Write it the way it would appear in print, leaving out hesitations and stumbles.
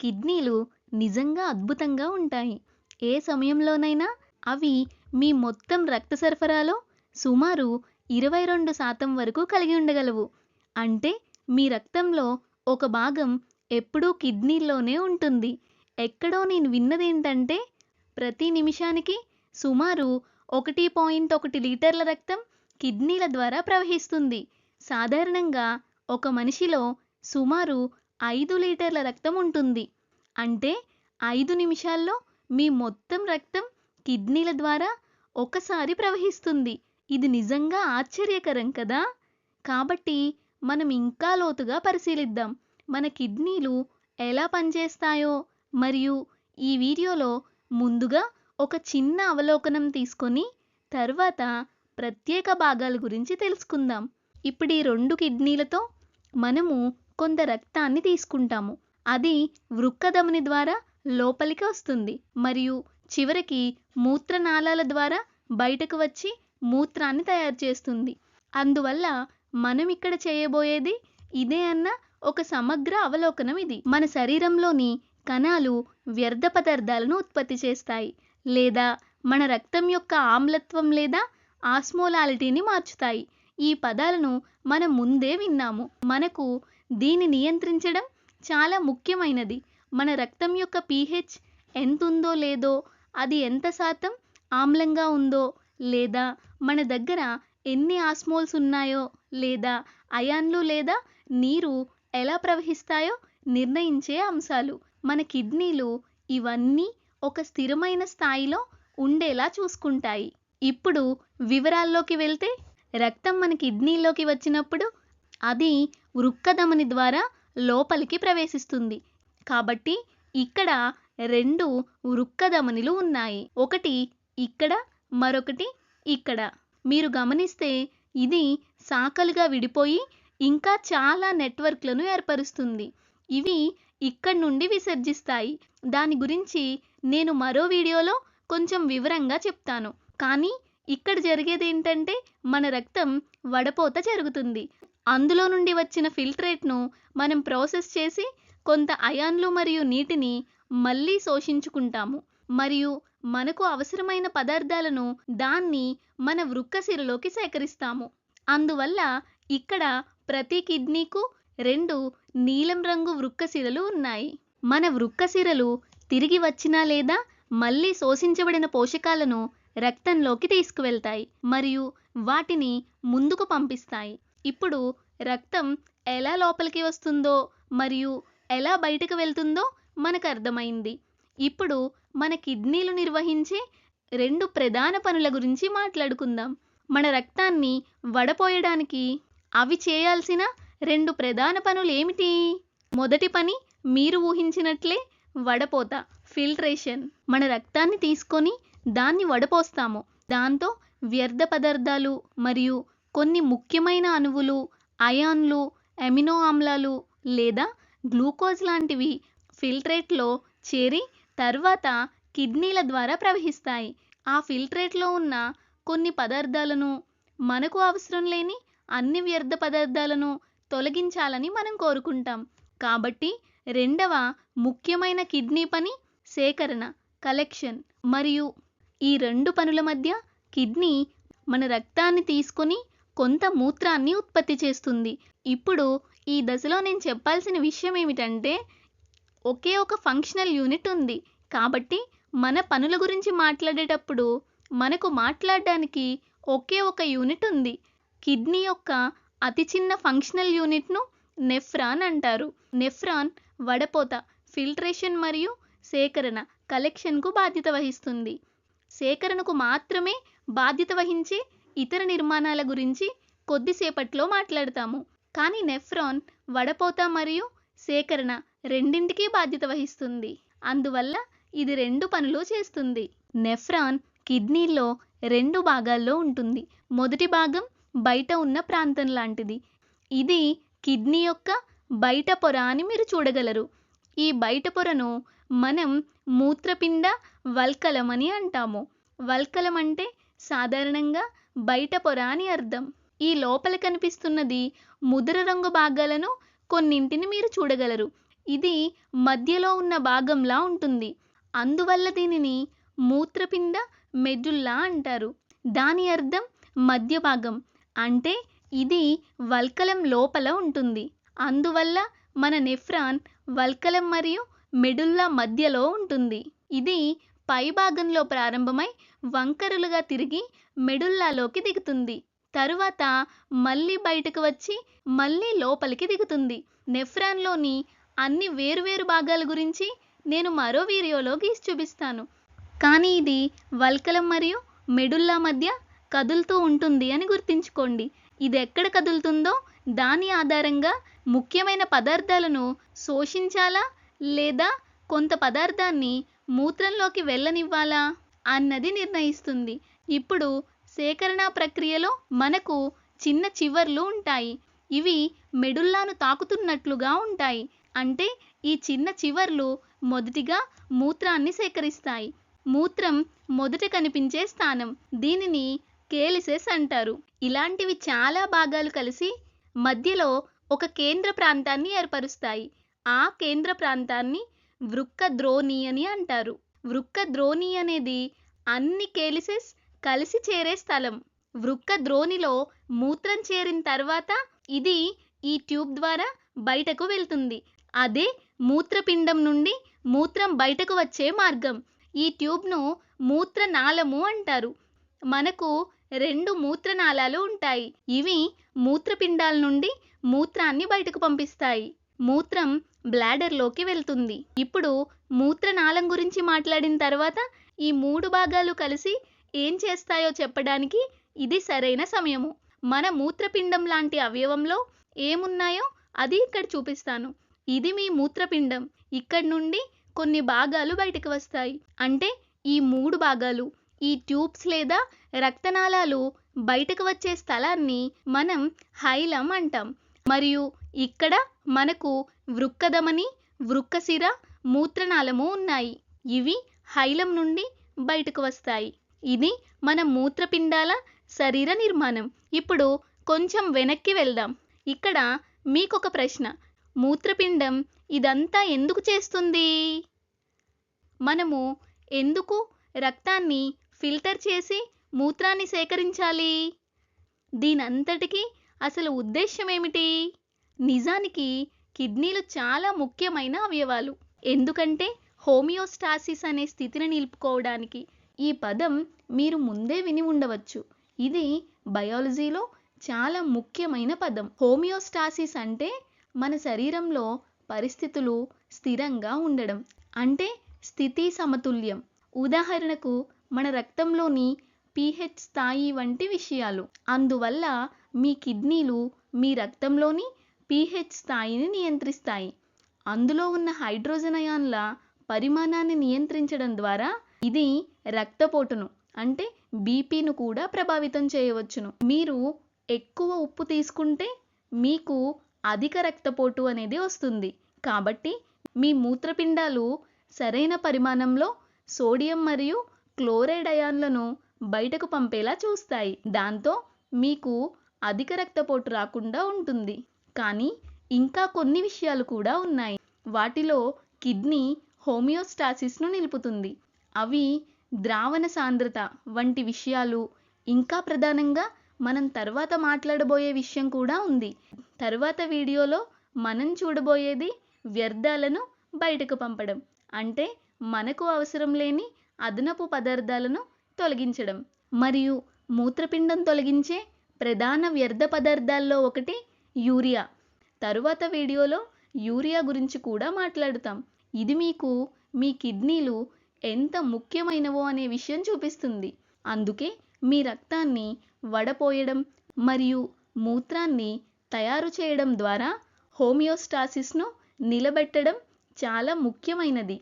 కిడ్నీలు నిజంగా అద్భుతంగా ఉంటాయి. ఏ సమయంలోనైనా అవి మీ మొత్తం రక్త సరఫరాలో సుమారు 22% వరకు కలిగి ఉండగలవు. అంటే మీ రక్తంలో ఒక భాగం ఎప్పుడూ కిడ్నీల్లోనే ఉంటుంది. ఎక్కడో నేను విన్నదేంటంటే ప్రతి నిమిషానికి సుమారు 1.1 లీటర్ల రక్తం కిడ్నీల ద్వారా ప్రవహిస్తుంది. సాధారణంగా ఒక మనిషిలో సుమారు 5 లీటర్ల రక్తం ఉంటుంది. అంటే 5 నిమిషాల్లో మీ మొత్తం రక్తం కిడ్నీల ద్వారా ఒకసారి ప్రవహిస్తుంది. ఇది నిజంగా ఆశ్చర్యకరం కదా! కాబట్టి మనం ఇంకా లోతుగా పరిశీలిద్దాం. మన కిడ్నీలు ఎలా పనిచేస్తాయో మరియు ఈ వీడియోలో ముందుగా ఒక చిన్న అవలోకనం తీసుకొని తర్వాత ప్రత్యేక భాగాల గురించి తెలుసుకుందాం. ఇప్పుడు ఈ 2 కిడ్నీలతో మనము కొంత రక్తాన్ని తీసుకుంటాము. అది వృక్కధమని ద్వారా లోపలికి వస్తుంది మరియు చివరికి మూత్రనాళాల ద్వారా బయటకు వచ్చి మూత్రాన్ని తయారు చేస్తుంది. అందువల్ల మనం ఇక్కడ చేయబోయేది ఇదే అన్న ఒక సమగ్ర అవలోకనం ఇది. మన శరీరంలోని కణాలు వ్యర్థ పదార్థాలను ఉత్పత్తి చేస్తాయి లేదా మన రక్తం యొక్క ఆమ్లత్వం లేదా ఆస్మోలాలిటీని మార్చుతాయి. ఈ పదాలను మనం ముందే విన్నాము. మనకు దీన్ని నియంత్రించడం చాలా ముఖ్యమైనది. మన రక్తం యొక్క pH ఎంతుందో లేదో, అది ఎంత శాతం ఆమ్లంగా ఉందో లేదా మన దగ్గర ఎన్ని ఆస్మోల్స్ ఉన్నాయో లేదా అయాన్లు లేదా నీరు ఎలా ప్రవహిస్తాయో నిర్ణయించే అంశాలు. మన కిడ్నీలు ఇవన్నీ ఒక స్థిరమైన స్థాయిలో ఉండేలా చూసుకుంటాయి. ఇప్పుడు వివరాల్లోకి వెళ్తే రక్తం మన కిడ్నీలోకి వచ్చినప్పుడు అది వృక్కధమని ద్వారా లోపలికి ప్రవేశిస్తుంది. కాబట్టి ఇక్కడ 2 వృక్కధమనులు ఉన్నాయి. ఒకటి ఇక్కడ, మరొకటి ఇక్కడ. మీరు గమనిస్తే ఇది శాఖలుగా విడిపోయి ఇంకా చాలా నెట్వర్క్లను ఏర్పరుస్తుంది. ఇవి ఇక్కడి నుండి విసర్జిస్తాయి. దాని గురించి నేను మరో వీడియోలో కొంచెం వివరంగా చెప్తాను. కానీ ఇక్కడ జరిగేది ఏంటంటే మన రక్తం వడపోత జరుగుతుంది. అందులో నుండి వచ్చిన ఫిల్ట్రేట్ను మనం ప్రాసెస్ చేసి కొంత అయాన్లు మరియు నీటిని మళ్ళీ శోషించుకుంటాము మరియు మనకు అవసరమైన పదార్థాలను దాన్ని మన వృక్కసిరలోకి సేకరిస్తాము. అందువల్ల ఇక్కడ ప్రతి కిడ్నీకు 2 నీలం రంగు వృక్కసిరలు ఉన్నాయి. మన వృక్కసిరలు తిరిగి వచ్చినా లేదా మళ్ళీ శోషించబడిన పోషకాలను రక్తంలోకి తీసుకువెళ్తాయి మరియు వాటిని ముందుకు పంపిస్తాయి. ఇప్పుడు రక్తం ఎలా లోపలికి వస్తుందో మరియు ఎలా బయటకు వెళ్తుందో మనకు అర్థమైంది. ఇప్పుడు మన కిడ్నీలు నిర్వహించే 2 ప్రధాన పనుల గురించి మాట్లాడుకుందాం. మన రక్తాన్ని వడపోయడానికి అవి చేయాల్సిన 2 ప్రధాన పనులు ఏమిటి? మొదటి పని మీరు ఊహించినట్లే వడపోత, ఫిల్ట్రేషన్. మన రక్తాన్ని తీసుకొని దాన్ని వడపోస్తాము. దాంతో వ్యర్థ పదార్థాలు మరియు కొన్ని ముఖ్యమైన అణువులు, అయాన్లు, అమినో ఆమ్లాలు లేదా గ్లూకోజ్ లాంటివి ఫిల్ట్రేట్లో చేరి తర్వాత కిడ్నీల ద్వారా ప్రవహిస్తాయి. ఆ ఫిల్ట్రేట్లో ఉన్న కొన్ని పదార్థాలను, మనకు అవసరం లేని అన్ని వ్యర్థ పదార్థాలను తొలగించాలని మనం కోరుకుంటాం. కాబట్టి రెండవ ముఖ్యమైన కిడ్నీ పని సేకరణ, కలెక్షన్. మరియు ఈ 2 పనుల మధ్య కిడ్నీ మన రక్తాన్ని తీసుకొని కొంత మూత్రాన్ని ఉత్పత్తి చేస్తుంది. ఇప్పుడు ఈ దశలో నేను చెప్పాల్సిన విషయం ఏమిటంటే ఒకే ఒక ఫంక్షనల్ యూనిట్ ఉంది. కాబట్టి మన పనుల గురించి మాట్లాడేటప్పుడు మనకు మాట్లాడడానికి ఒకే ఒక యూనిట్ ఉంది. కిడ్నీ యొక్క అతి చిన్న ఫంక్షనల్ యూనిట్ను నెఫ్రాన్ అంటారు. నెఫ్రాన్ వడపోత, ఫిల్ట్రేషన్ మరియు సేకరణ, కలెక్షన్కు బాధ్యత వహిస్తుంది. సేకరణకు మాత్రమే బాధ్యత వహించే ఇతర నిర్మాణాల గురించి కొద్దిసేపట్లో మాట్లాడతాము. కానీ నెఫ్రాన్ వడపోత మరియు సేకరణ రెండింటికి బాధ్యత వహిస్తుంది. అందువల్ల ఇది 2 పనులు చేస్తుంది. నెఫ్రాన్ కిడ్నీలో 2 భాగాల్లో ఉంటుంది. మొదటి భాగం బయట ఉన్న ప్రాంతం లాంటిది. ఇది కిడ్నీ యొక్క బయట పొర అని మీరు చూడగలరు. ఈ బయట పొరను మనం మూత్రపిండ వల్కలం అని అంటాము. వల్కలం అంటే సాధారణంగా బయట పొర అని అర్థం. ఈ లోపల కనిపిస్తున్నది ముదురు రంగు భాగాలను కొన్నింటిని మీరు చూడగలరు. ఇది మధ్యలో ఉన్న భాగంలా ఉంటుంది. అందువల్ల దీనిని మూత్రపిండ మెడుల్లా అంటారు. దాని అర్థం మధ్య భాగం. అంటే ఇది వల్కలం లోపల ఉంటుంది. అందువల్ల మన నెఫ్రాన్ వల్కలం మరియు మెడుల్లా మధ్యలో ఉంటుంది. ఇది పై భాగంలో ప్రారంభమై వంకరలుగా తిరిగి మెడుల్లాలోకి దిగుతుంది. తరువాత మళ్ళీ బయటకు వచ్చి మళ్ళీ లోపలికి దిగుతుంది. నెఫ్రాన్లోని అన్ని వేరువేరు భాగాల గురించి నేను మరో వీడియోలో గీసి చూపిస్తాను. కానీ ఇది వల్కలం మరియు మెడుల్లా మధ్య కదులుతూ ఉంటుంది అని గుర్తుంచుకోండి. ఇది ఎక్కడ కదులుతుందో దాని ఆధారంగా ముఖ్యమైన పదార్థాలను శోషించాలా లేదా కొంత పదార్థాన్ని మూత్రంలోకి వెళ్ళనివ్వాలా అన్నది నిర్ణయిస్తుంది. ఇప్పుడు సేకరణ ప్రక్రియలో మనకు చిన్న చివర్లు ఉంటాయి. ఇవి మెడుల్లాను తాకుతున్నట్లుగా ఉంటాయి. అంటే ఈ చిన్న చివర్లు మొదటిగా మూత్రాన్ని సేకరిస్తాయి. మూత్రం మొదట కనిపించే స్థానం. దీనిని కేలిసెస్ అంటారు. ఇలాంటివి చాలా భాగాలు కలిసి మధ్యలో ఒక కేంద్ర ప్రాంతాన్ని ఏర్పరుస్తాయి. ఆ కేంద్ర ప్రాంతాన్ని వృక్క ద్రోణి అని అంటారు. వృక్క ద్రోణి అనేది అన్ని కేలిసెస్ కలిసి చేరే స్థలం. వృక్క ద్రోణిలో మూత్రం చేరిన తర్వాత ఇది ఈ ట్యూబ్ ద్వారా బయటకు వెళ్తుంది. అదే మూత్రపిండం నుండి మూత్రం బయటకు వచ్చే మార్గం. ఈ ట్యూబ్ను మూత్రనాళము అంటారు. మనకు 2 మూత్రనాళాలు ఉంటాయి. ఇవి మూత్రపిండాల నుండి మూత్రాన్ని బయటకు పంపిస్తాయి. మూత్రం బ్లాడర్లోకి వెళ్తుంది. ఇప్పుడు మూత్రనాళం గురించి మాట్లాడిన తర్వాత ఈ 3 భాగాలు కలిసి ఏం చేస్తాయో చెప్పడానికి ఇది సరైన సమయము. మన మూత్రపిండం లాంటి అవయవంలో ఏమున్నాయో అది ఇక్కడ చూపిస్తాను. ఇది మీ మూత్రపిండం. ఇక్కడ నుండి కొన్ని భాగాలు బయటకు వస్తాయి. అంటే ఈ 3 భాగాలు, ఈ ట్యూబ్స్ లేదా రక్తనాళాలు బయటకు వచ్చే స్థలాన్ని మనం హైలం అంటాం. మరియు ఇక్కడ మనకు వృక్కధమని, వృక్కశిర, మూత్రనాళము ఉన్నాయి. ఇవి హైలం నుండి బయటకు వస్తాయి. ఇది మన మూత్రపిండాల శరీర నిర్మాణం. ఇప్పుడు కొంచెం వెనక్కి వెళ్దాం. ఇక్కడ మీకొక ప్రశ్న. మూత్రపిండం ఇదంతా ఎందుకు చేస్తుంది? మనము ఎందుకు రక్తాన్ని ఫిల్టర్ చేసి మూత్రాన్ని సేకరించాలి? దీనంతటికీ అసలు ఉద్దేశ్యం ఏమిటి? నిజానికి కిడ్నీలు చాలా ముఖ్యమైన అవయవాలు. ఎందుకంటే హోమియోస్టాసిస్ అనే స్థితిని నిలుపుకోవడానికి. ఈ పదం మీరు ముందే విని ఉండవచ్చు. ఇది బయాలజీలో చాలా ముఖ్యమైన పదం. హోమియోస్టాసిస్ అంటే మన శరీరంలో పరిస్థితులు స్థిరంగా ఉండడం. అంటే స్థితి సమతుల్యం. ఉదాహరణకు మన రక్తంలోని pH స్థాయి వంటి విషయాలు. అందువల్ల మీ కిడ్నీలు మీ రక్తంలోని pH స్థాయిని నియంత్రిస్తాయి. అందులో ఉన్న హైడ్రోజన్ అయాన్ల పరిమాణాన్ని నియంత్రించడం ద్వారా ఇది రక్తపోటును అంటే బీపీను కూడా ప్రభావితం చేయవచ్చును. మీరు ఎక్కువ ఉప్పు తీసుకుంటే మీకు అధిక రక్తపోటు అనేది వస్తుంది. కాబట్టి మీ మూత్రపిండాలు సరైన పరిమాణంలో సోడియం మరియు క్లోరైడ్ అయాన్లను బయటకు పంపేలా చూస్తాయి. దాంతో మీకు అధిక రక్తపోటు రాకుండా ఉంటుంది. కానీ ఇంకా కొన్ని విషయాలు కూడా ఉన్నాయి. వాటిలో కిడ్నీ హోమియోస్టాసిస్ను నిలుపుతుంది. అవి ద్రావణ సాంద్రత వంటి విషయాలు. ఇంకా ప్రధానంగా మనం తర్వాత మాట్లాడబోయే విషయం కూడా ఉంది. తర్వాత వీడియోలో మనం చూడబోయేది వ్యర్థాలను బయటకు పంపడం. అంటే మనకు అవసరం లేని అదనపు పదార్థాలను తొలగించడం. మరియు మూత్రపిండం తొలగించే ప్రధాన వ్యర్థ పదార్థాల్లో ఒకటి యూరియా. తరువాత వీడియోలో యూరియా గురించి కూడా మాట్లాడుతాం. ఇది మీకు మీ కిడ్నీలు ఎంత ముఖ్యమైనవో అనే విషయం చూపిస్తుంది. అందుకే మీ రక్తాన్ని వడపోయడం మరియు మూత్రాన్ని తయారు చేయడం ద్వారా హోమియోస్టాసిస్ను నిలబెట్టడం చాలా ముఖ్యమైనది.